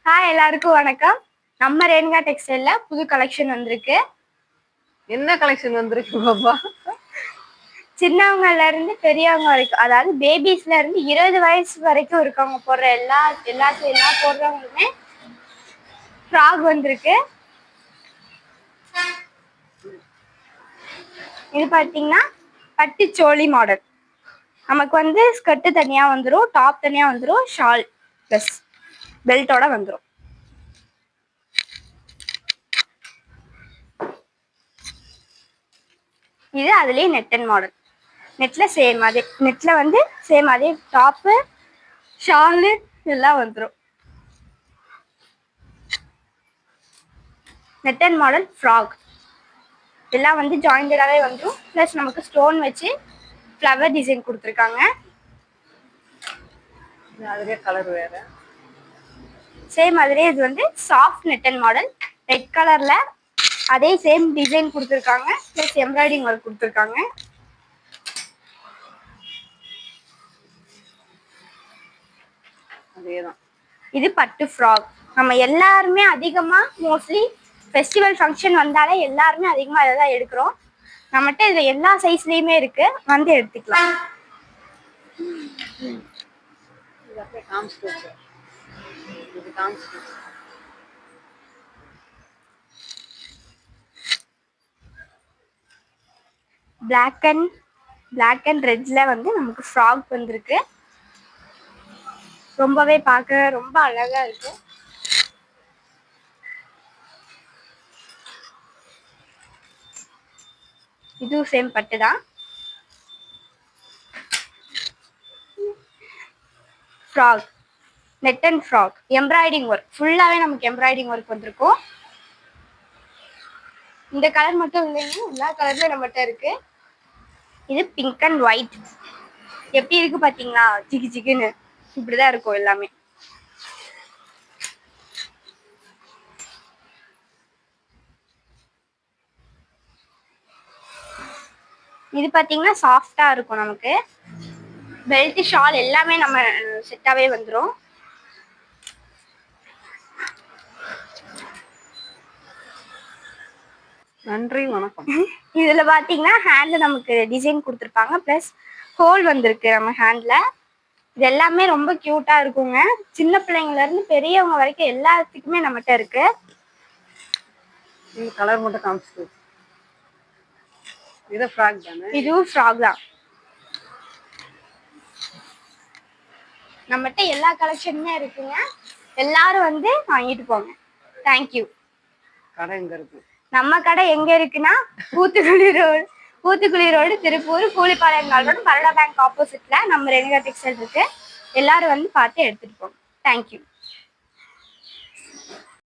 Hi எல்லாருக்கும் வணக்கம். நம்ம ரேணுகா டெக்ஸ்டைல்ல புது கலெக்ஷன் வந்திருக்கு. என்ன கலெக்ஷன் வந்திருக்கு பாப்பா? சின்னவங்கல இருந்து பெரியவங்க வரைக்கும், அதாவது பேபிஸ்ல இருந்து 20 வயசு வரைக்கும் இருக்கவங்க போடுற எல்லா போடுறவங்களுமே ஃப்ராக் வந்திருக்கு. இது பாத்தீங்கன்னா பட்டு சோழி மாடல். நமக்கு வந்து ஸ்கர்ட் தனியா வந்துடும், டாப் தனியா வந்துடும், ஷால் பிளஸ் பெல்ட்டோட வந்துடும். இது அதுலயே நெட்டன் மாடல். நெட்ல சேம் அதே டாப்பு ஷாலு எல்லாம் வந்துடும். நெட்டன் மாடல் ஃப்ராக் எல்லாம் வந்து ஜாயிண்டடாவே வந்துடும். ப்ளஸ் நமக்கு ஸ்டோன் வச்சு ஃப்ளவர் டிசைன் கொடுத்துருக்காங்க. அதுவே கலர் வேற. சேம் அதுலேயே இது வந்து சாஃப்ட் நெட்டன் மாடல், ரெட் கலர்ல அதே சேம் டிசைன் கொடுத்துருக்காங்க. ப்ளஸ் எம்ப்ராய்டிங் ஒர்க் கொடுத்துருக்காங்க. அதேதான். இது பட்டு ஃப்ராக். நம்ம எல்லாருமே அதிகமா மோஸ்ட்லி ஃபெஸ்டிவல் ஃபங்க்ஷன் வந்தாலே எல்லாருமே அதிகமா இதை தான் எடுக்கிறோம். நம்மகிட்ட இதுல எல்லா சைஸ்லயுமே இருக்கு, வந்து எடுத்துக்கலாம். பிளாக் அண்ட் ரெட்ல வந்து நமக்கு ஃப்ராக் வந்திருக்கு. ரொம்பவே பார்க்க ரொம்ப அழகா இருக்கு. இதுவும் சேம் பட்டு தான். Frock net and frock embroidery work, ஃபுல்லாவே நமக்கு எம்ப்ராய்டிங் ஒர்க் வந்திருக்கும். இந்த கலர் மட்டும் இல்லைங்க, எல்லா கலர்லயும் நம்மகிட்ட இருக்கு. இது பிங்க் அண்ட் ஒயிட். எப்படி இருக்கு பாத்தீங்களா? சிக்கு சிக்குன்னு இப்படிதான் இருக்கும் எல்லாமே. இது பாத்தீங்கன்னா சாஃப்டா இருக்கும். நமக்கு பெல்ட் ஷால் எல்லாமே நம்ம செட்டாவே வந்துடும். நன்றி, வணக்கம். இதுல பாத்தீங்கன்னா ஹேண்ட்ல நமக்கு டிசைன் கொடுத்துருப்பாங்க, பிளஸ் ஹோல் வந்திருக்கு நம்ம ஹேண்ட்ல. இது எல்லாமே ரொம்ப கியூட்டா இருக்குங்க. சின்ன பிள்ளைங்கள்ல இருந்து பெரியவங்க வரைக்கும் எல்லாத்துக்குமே நம்மகிட்ட இருக்கு. இந்த கலர் மட்டும் காமிச்சிட்டு. இது ஃப்ராக் தானே? இதுவும் ஃப்ராக் தான். நம்மகிட்ட எல்லா கலெக்ஷனுமே இருக்குங்க. எல்லாரும் வந்து வாங்கிட்டு போங்க. தேங்க்யூ. கடை எங்க இருக்கு? நம்ம கடை எங்க இருக்குன்னா Uthukuli road Tiruppur, Koolipalayam road, Baroda bank ஆப்போசிட்ல நம்ம ரேணுகா டெக்ஸ்டைல் இருக்கு. எல்லாரும் வந்து பார்த்து எடுத்துட்டு போங்க. தேங்க்யூ.